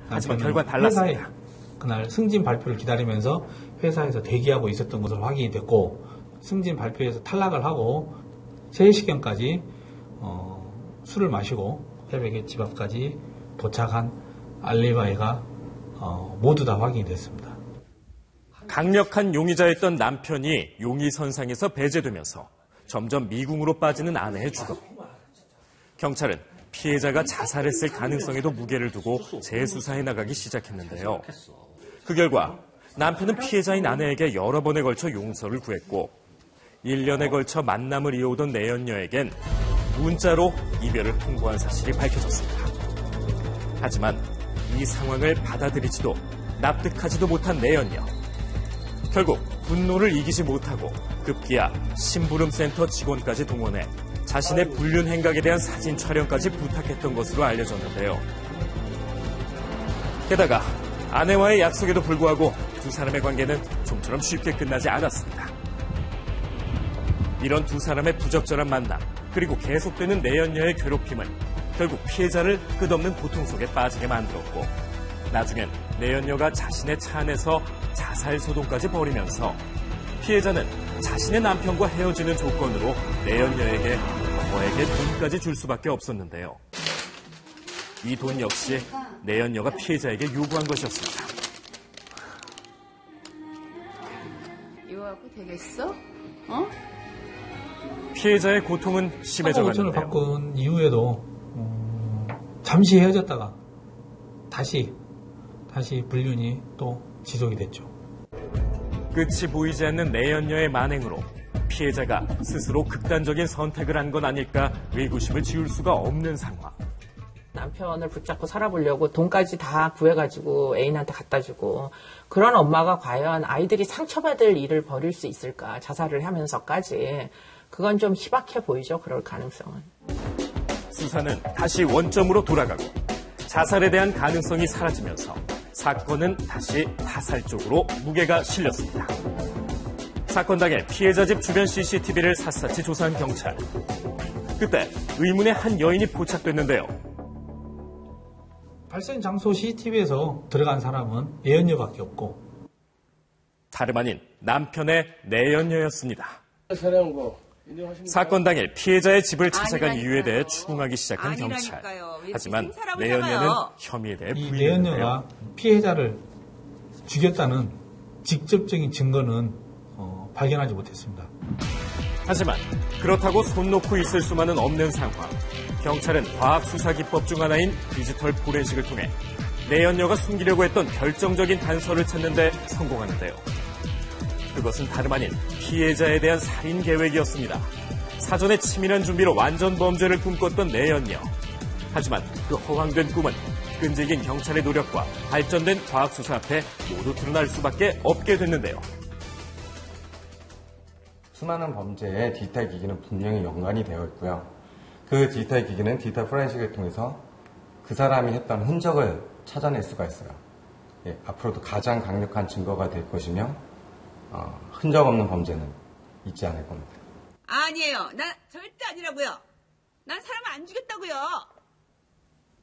하지만 결과는 달랐습니다. 그날 승진 발표를 기다리면서 회사에서 대기하고 있었던 것으로 확인이 됐고, 승진 발표에서 탈락을 하고 3시경까지 술을 마시고 새벽에 집 앞까지 도착한 알리바이가 모두 다 확인이 됐습니다. 강력한 용의자였던 남편이 용의선상에서 배제되면서 점점 미궁으로 빠지는 아내의 죽음. 경찰은 피해자가 자살했을 가능성에도 무게를 두고 재수사해 나가기 시작했는데요. 그 결과 남편은 피해자인 아내에게 여러 번에 걸쳐 용서를 구했고 1년에 걸쳐 만남을 이어오던 내연녀에겐 문자로 이별을 통보한 사실이 밝혀졌습니다. 하지만 이 상황을 받아들이지도 납득하지도 못한 내연녀. 결국 분노를 이기지 못하고 급기야 심부름센터 직원까지 동원해 자신의 불륜 행각에 대한 사진 촬영까지 부탁했던 것으로 알려졌는데요. 게다가 아내와의 약속에도 불구하고 두 사람의 관계는 좀처럼 쉽게 끝나지 않았습니다. 이런 두 사람의 부적절한 만남, 그리고 계속되는 내연녀의 괴롭힘은 결국 피해자를 끝없는 고통 속에 빠지게 만들었고, 나중엔 내연녀가 자신의 차 안에서 자살 소동까지 벌이면서 피해자는 자신의 남편과 헤어지는 조건으로 내연녀에게 거액의 돈까지 줄 수밖에 없었는데요. 이 돈 역시 내연녀가 피해자에게 요구한 것이었습니다. 이거 갖고 되겠어? 피해자의 고통은 심해져 4억 5천을 갔는데요. 바꾼 이후에도 잠시 헤어졌다가 다시 불륜이 또 지속이 됐죠. 끝이 보이지 않는 내연녀의 만행으로 피해자가 스스로 극단적인 선택을 한 건 아닐까 의구심을 지울 수가 없는 상황. 남편을 붙잡고 살아보려고 돈까지 다 구해가지고 애인한테 갖다 주고, 그런 엄마가 과연 아이들이 상처받을 일을 벌일 수 있을까, 자살을 하면서까지. 그건 좀 희박해 보이죠, 그럴 가능성은. 수사는 다시 원점으로 돌아가고 자살에 대한 가능성이 사라지면서 사건은 다시 타살 쪽으로 무게가 실렸습니다. 사건 당일 피해자 집 주변 CCTV를 샅샅이 조사한 경찰. 그때 의문의 한 여인이 포착됐는데요. 발생 장소 CCTV에서 들어간 사람은 내연녀밖에 없고, 다름 아닌 남편의 내연녀였습니다. 사건 당일 피해자의 집을 찾아간 이유에 대해 추궁하기 시작한 경찰. 하지만 내연녀는 혐의에 대해 이 부인했는데요. 내연녀가 피해자를 죽였다는 직접적인 증거는 발견하지 못했습니다. 하지만 그렇다고 손 놓고 있을 수만은 없는 상황. 경찰은 과학수사기법 중 하나인 디지털 포렌식을 통해 내연녀가 숨기려고 했던 결정적인 단서를 찾는 데 성공하는데요. 그것은 다름 아닌 피해자에 대한 살인 계획이었습니다. 사전에 치밀한 준비로 완전 범죄를 꿈꿨던 내연녀. 하지만 그 허황된 꿈은 끈질긴 경찰의 노력과 발전된 과학수사 앞에 모두 드러날 수밖에 없게 됐는데요. 수많은 범죄에 디지털 기기는 분명히 연관이 되어 있고요. 그 디지털 기기는 디지털 포렌식을 통해서 그 사람이 했던 흔적을 찾아낼 수가 있어요. 앞으로도 가장 강력한 증거가 될 것이며 흔적 없는 범죄는 있지 않을 겁니다. 아니에요. 난 절대 아니라고요. 난 사람 안 죽였다고요.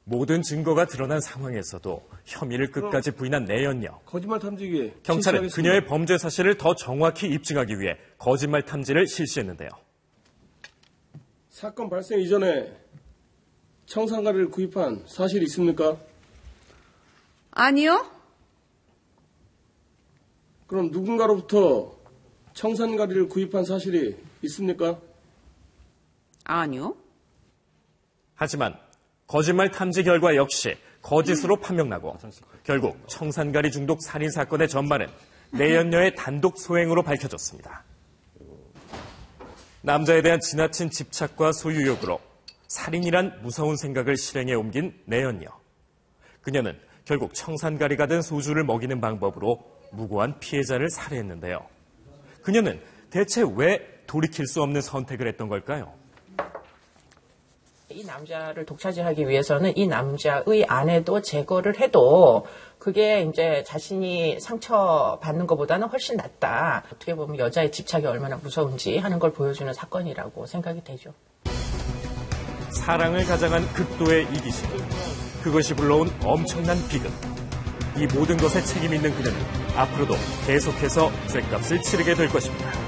모든 증거가 드러난 상황에서도 혐의를 끝까지 부인한 내연녀. 거짓말 탐지기. 경찰은 그녀의 범죄 사실을 더 정확히 입증하기 위해 거짓말 탐지를 실시했는데요. 사건 발생 이전에 청산가리를 구입한 사실이 있습니까? 아니요. 그럼 누군가로부터 청산가리를 구입한 사실이 있습니까? 아니요. 하지만 거짓말 탐지 결과 역시 거짓으로 판명나고 결국 청산가리 중독 살인 사건의 전말은 내연녀의 단독 소행으로 밝혀졌습니다. 남자에 대한 지나친 집착과 소유욕으로 살인이란 무서운 생각을 실행에 옮긴 내연녀. 그녀는 결국 청산가리가 든 소주를 먹이는 방법으로 무고한 피해자를 살해했는데요. 그녀는 대체 왜 돌이킬 수 없는 선택을 했던 걸까요? 이 남자를 독차지하기 위해서는 이 남자의 아내도 제거를 해도 그게 이제 자신이 상처받는 것보다는 훨씬 낫다. 어떻게 보면 여자의 집착이 얼마나 무서운지 하는 걸 보여주는 사건이라고 생각이 되죠. 사랑을 가장한 극도의 이기심. 그것이 불러온 엄청난 비극. 이 모든 것에 책임 있는 그녀는 앞으로도 계속해서 죗값을 치르게 될 것입니다.